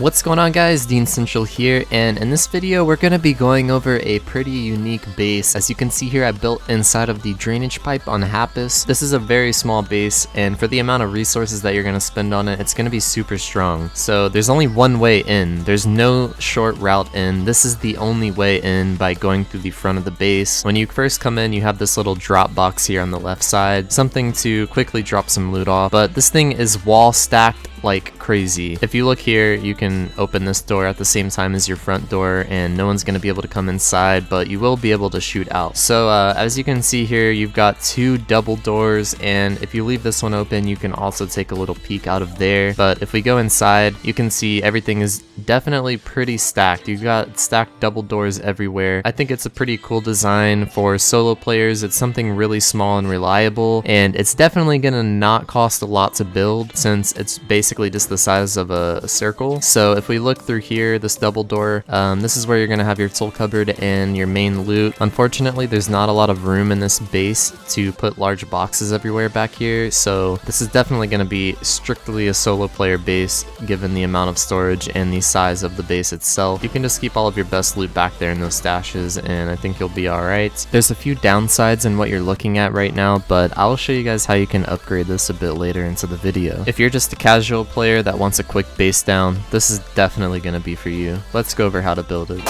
What's going on guys, DeanCentral here, and in this video we're going to be going over a pretty unique base. As you can see here, I built inside of the drainage pipe on Hapis. This is a very small base, and for the amount of resources that you're going to spend on it, it's going to be super strong. So there's only one way in. There's no short route in. This is the only way in, by going through the front of the base. When you first come in, you have this little drop box here on the left side, something to quickly drop some loot off, but this thing is wall stacked like crazy. If you look here, you can open this door at the same time as your front door and no one's going to be able to come inside, but you will be able to shoot out. So as you can see here, you've got two double doors, and if you leave this one open, you can also take a little peek out of there. But if we go inside, you can see everything is definitely pretty stacked. You've got stacked double doors everywhere. I think it's a pretty cool design for solo players. It's something really small and reliable, and it's definitely gonna not cost a lot to build since it's basically just the size of a circle. So if we look through here, this double door, this is where you're gonna have your tool cupboard and your main loot. Unfortunately, there's not a lot of room in this base to put large boxes everywhere back here, so this is definitely gonna be strictly a solo player base given the amount of storage and the size of the base itself. You can just keep all of your best loot back there in those stashes, and I think you'll be alright. There's a few downsides in what you're looking at right now, but I'll show you guys how you can upgrade this a bit later into the video. If you're just a casual player that wants a quick base down, this is definitely going to be for you. Let's go over how to build it.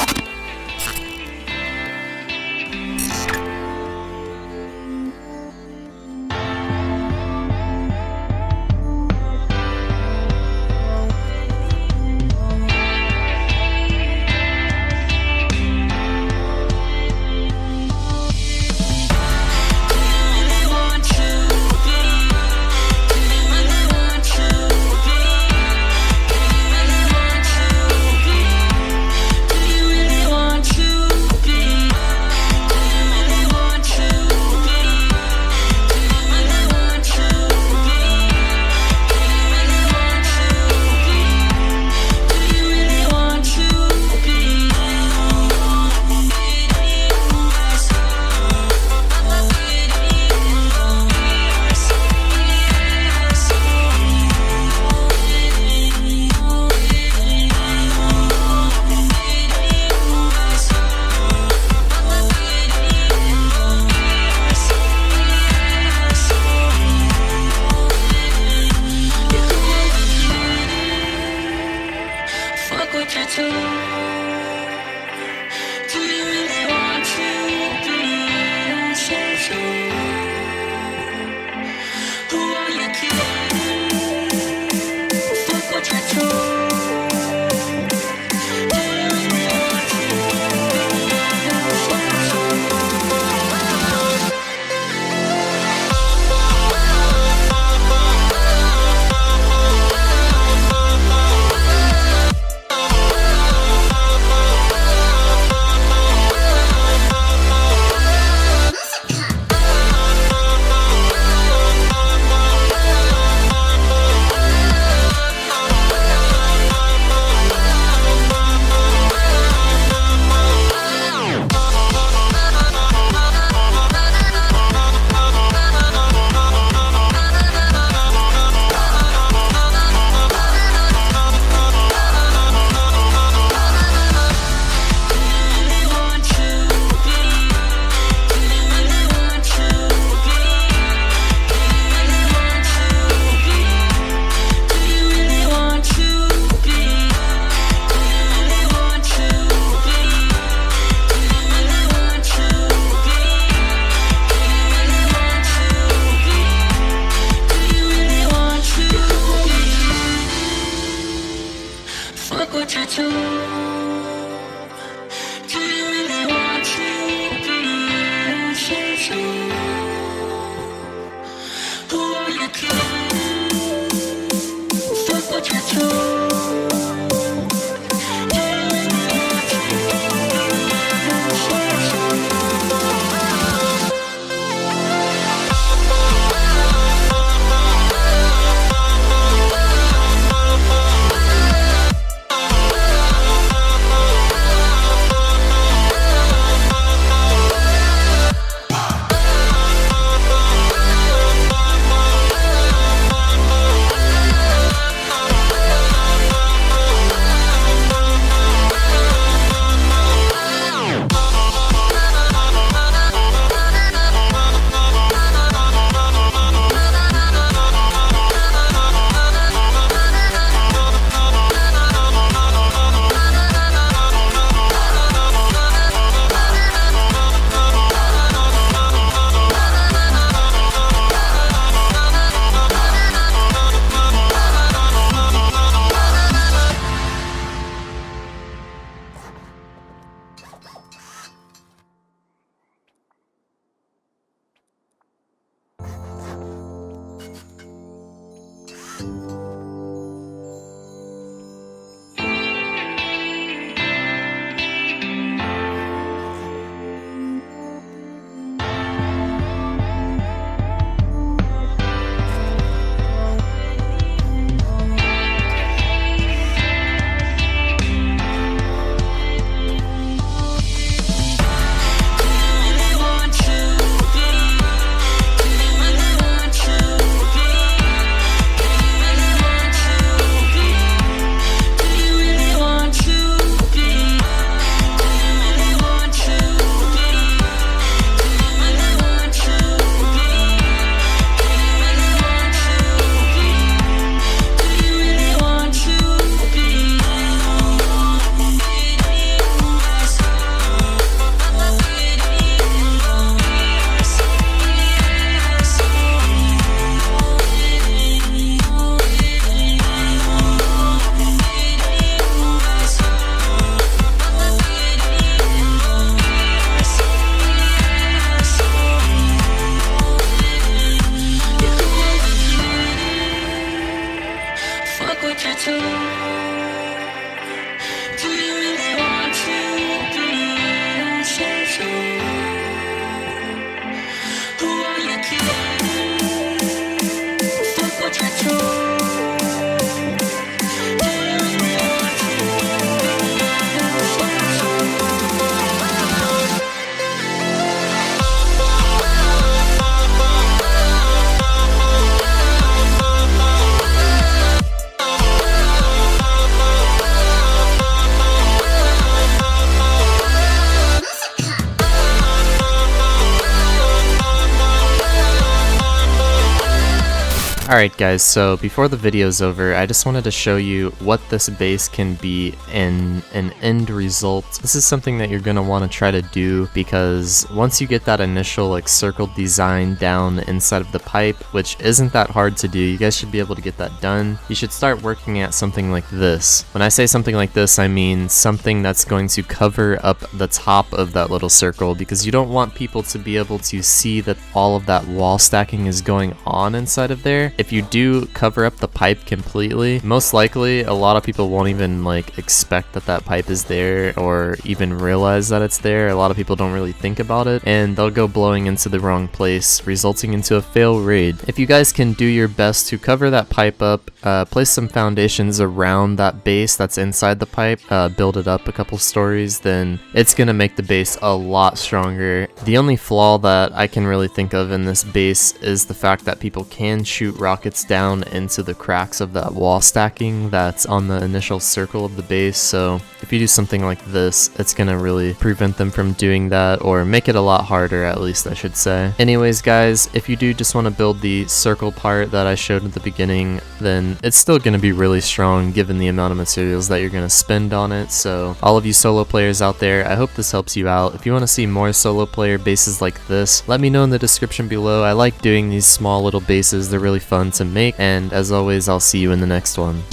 Alright guys, so before the video's over, I just wanted to show you what this base can be in an end result. This is something that you're going to want to try to do, because once you get that initial like circled design down inside of the pipe, which isn't that hard to do, you guys should be able to get that done. You should start working at something like this. When I say something like this, I mean something that's going to cover up the top of that little circle, because you don't want people to be able to see that all of that wall stacking is going on inside of there. If you do cover up the pipe completely, most likely a lot of people won't even like expect that that pipe is there or even realize that it's there. A lot of people don't really think about it, and they'll go blowing into the wrong place, resulting into a fail raid. If you guys can do your best to cover that pipe up, place some foundations around that base that's inside the pipe, build it up a couple stories, then it's gonna make the base a lot stronger. The only flaw that I can really think of in this base is the fact that people can shoot rockets down into the cracks of that wall stacking that's on the initial circle of the base. So if you do something like this, it's gonna really prevent them from doing that, or make it a lot harder, at least I should say. Anyways guys, if you do just want to build the circle part that I showed at the beginning, then it's still gonna be really strong given the amount of materials that you're gonna spend on it. So all of you solo players out there, I hope this helps you out. If you want to see more solo player bases like this, let me know in the description below. I like doing these small little bases, they're really fun to make, and as always, I'll see you in the next one.